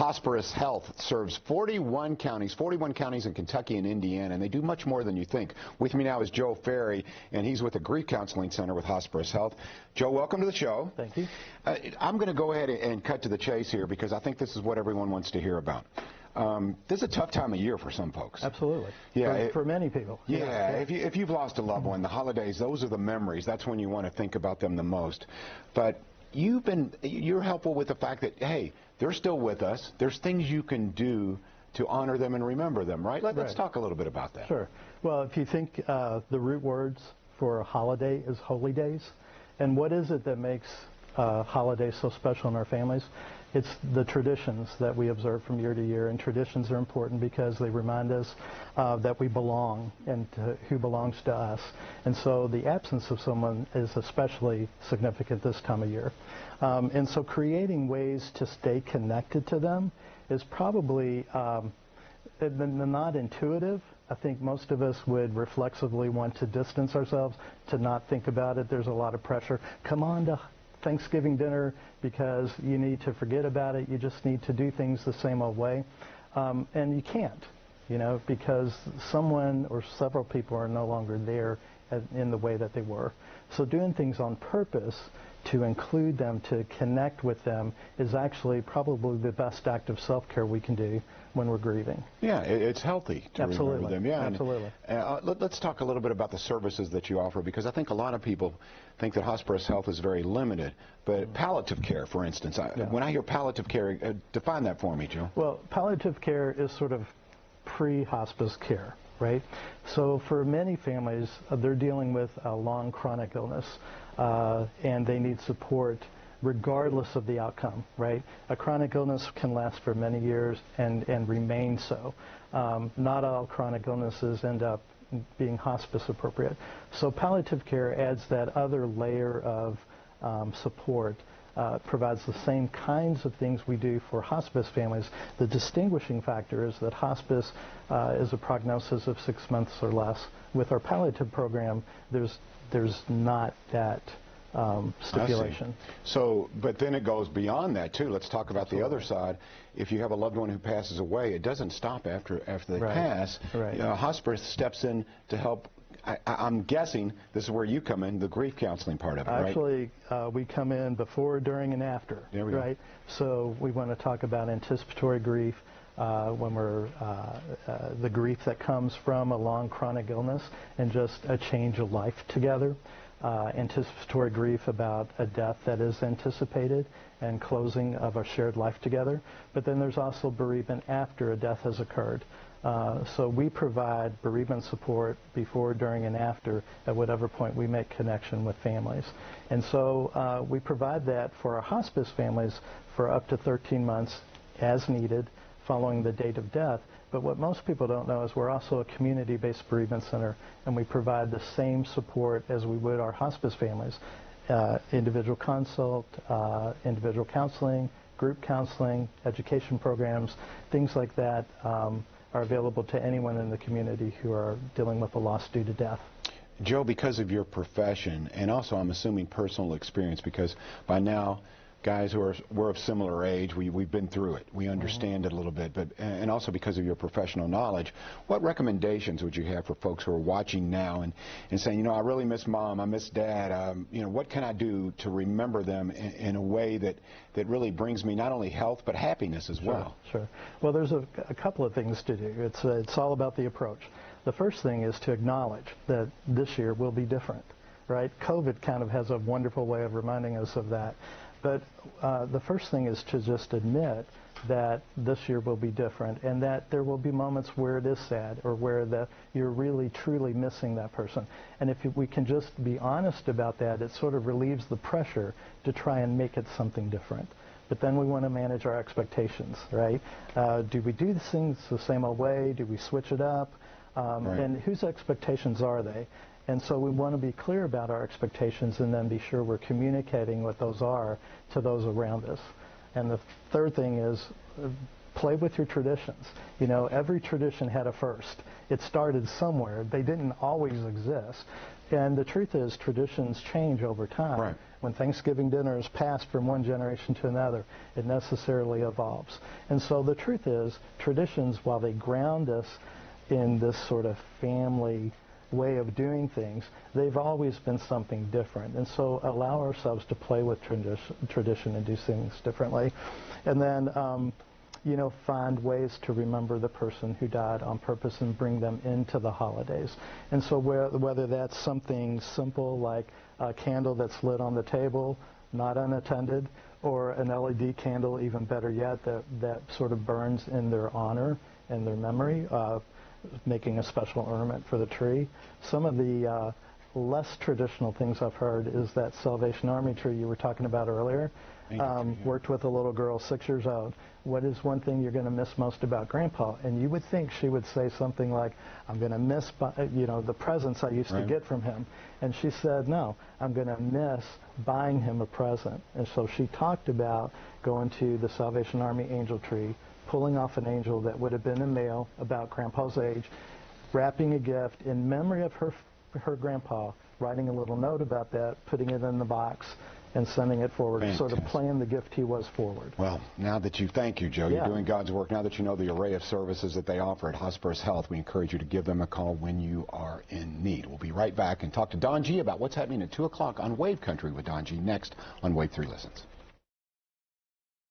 Hosparus Health serves 41 counties in Kentucky and Indiana, and they do much more than you think. With me now is Joe Ferry, and he's with the Grief Counseling Center with Hosparus Health. Joe, welcome to the show. Thank you. I'm going to go ahead and cut to the chase here because I think this is what everyone wants to hear about. This is a tough time of year for some folks. Absolutely. Yeah, for many people. Yeah, if you've lost a loved one, the holidays, those are the memories. That's when you want to think about them the most. But you're helpful with the fact that, hey, they're still with us. There's things you can do to honor them and remember them, right? Let's talk a little bit about that. Sure. Well, if you think the root words for a holiday is holy days, and what is it that makes holidays so special in our families? It's the traditions that we observe from year to year, and traditions are important because they remind us that we belong and who belongs to us. And so the absence of someone is especially significant this time of year. And so creating ways to stay connected to them is probably not intuitive. I think most of us would reflexively want to distance ourselves, to not think about it. There's a lot of pressure. Come on to Thanksgiving dinner because you need to forget about it. You just need to do things the same old way. And you can't, because someone or several people are no longer there in the way that they were. So doing things on purpose to include them, to connect with them, is actually probably the best act of self-care we can do when we're grieving. Yeah, it's healthy to remember them. Yeah, absolutely. Let's talk a little bit about the services that you offer, because I think a lot of people think that Hosparus Health is very limited. But palliative care, for instance, when I hear palliative care, define that for me, Joe. Well, palliative care is sort of pre-hospice care, right? So for many families, they're dealing with a long chronic illness, and they need support regardless of the outcome, right? A chronic illness can last for many years and remain so. Not all chronic illnesses end up being hospice appropriate. So palliative care adds that other layer of support, provides the same kinds of things we do for hospice families. The distinguishing factor is that hospice is a prognosis of 6 months or less. With our palliative program, there's not that stipulation. So, but then it goes beyond that too. Let's talk about the other side. If you have a loved one who passes away, it doesn't stop after they pass. Hospice steps in to help. I'm guessing this is where you come in, the grief counseling part of it, right? Actually, we come in before, during, and after. There we go. So we want to talk about anticipatory grief, when we're the grief that comes from a long chronic illness and just a change of life together. Anticipatory grief about a death that is anticipated and closing of a shared life together. But then there's also bereavement after a death has occurred. So we provide bereavement support before, during, and after at whatever point we make connection with families. And so we provide that for our hospice families for up to 13 months as needed following the date of death. But what most people don't know is we're also a community-based bereavement center, and we provide the same support as we would our hospice families. Individual consult, individual counseling, group counseling, education programs, things like that are available to anyone in the community who are dealing with a loss due to death. Joe, because of your profession, and also I'm assuming personal experience, because by now guys we're of similar age, we've been through it, we understand it a little bit, but and also because of your professional knowledge, what recommendations would you have for folks who are watching now and saying, I really miss Mom, I miss Dad, what can I do to remember them in a way that really brings me not only health but happiness as well? Sure. Well, there's a couple of things to do. It's all about the approach. The first thing is to acknowledge that this year will be different, right? COVID kind of has a wonderful way of reminding us of that. But the first thing is to just admit that this year will be different, and that there will be moments where it is sad, or where you're really truly missing that person. And if we can just be honest about that, it sort of relieves the pressure to try and make it something different. But then we want to manage our expectations, right? Do we do things the same old way? Do we switch it up? And whose expectations are they? And so we want to be clear about our expectations and then be sure we're communicating what those are to those around us. And the third thing is play with your traditions. Every tradition had a first. It started somewhere. They didn't always exist. And the truth is traditions change over time. when Thanksgiving dinner is passed from one generation to another, it necessarily evolves. And so the truth is, traditions, while they ground us in this sort of family way of doing things, they've always been something different. And so allow ourselves to play with tradition and do things differently. And then, find ways to remember the person who died on purpose and bring them into the holidays. And so whether that's something simple like a candle that's lit on the table, not unattended, or an LED candle, even better yet, that sort of burns in their honor and their memory, making a special ornament for the tree. Some of the less traditional things I've heard is that Salvation Army tree you were talking about earlier. Worked with a little girl, 6 years old. What is one thing you're going to miss most about Grandpa? And you would think she would say something like, I'm going to miss, the presents I used to get from him. And she said, no, I'm going to miss buying him a present. And so she talked about going to the Salvation Army angel tree, pulling off an angel that would have been a male about Grandpa's age, wrapping a gift in memory of her Grandpa, writing a little note about that, putting it in the box, and sending it forward, sort of playing the gift he was forward. Well, now that thank you, Joe. You're doing God's work. Now that you know the array of services that they offer at Hosparus Health, we encourage you to give them a call when you are in need. We'll be right back and talk to Don G about what's happening at 2 o'clock on Wave Country with Don G next on Wave 3 Listens.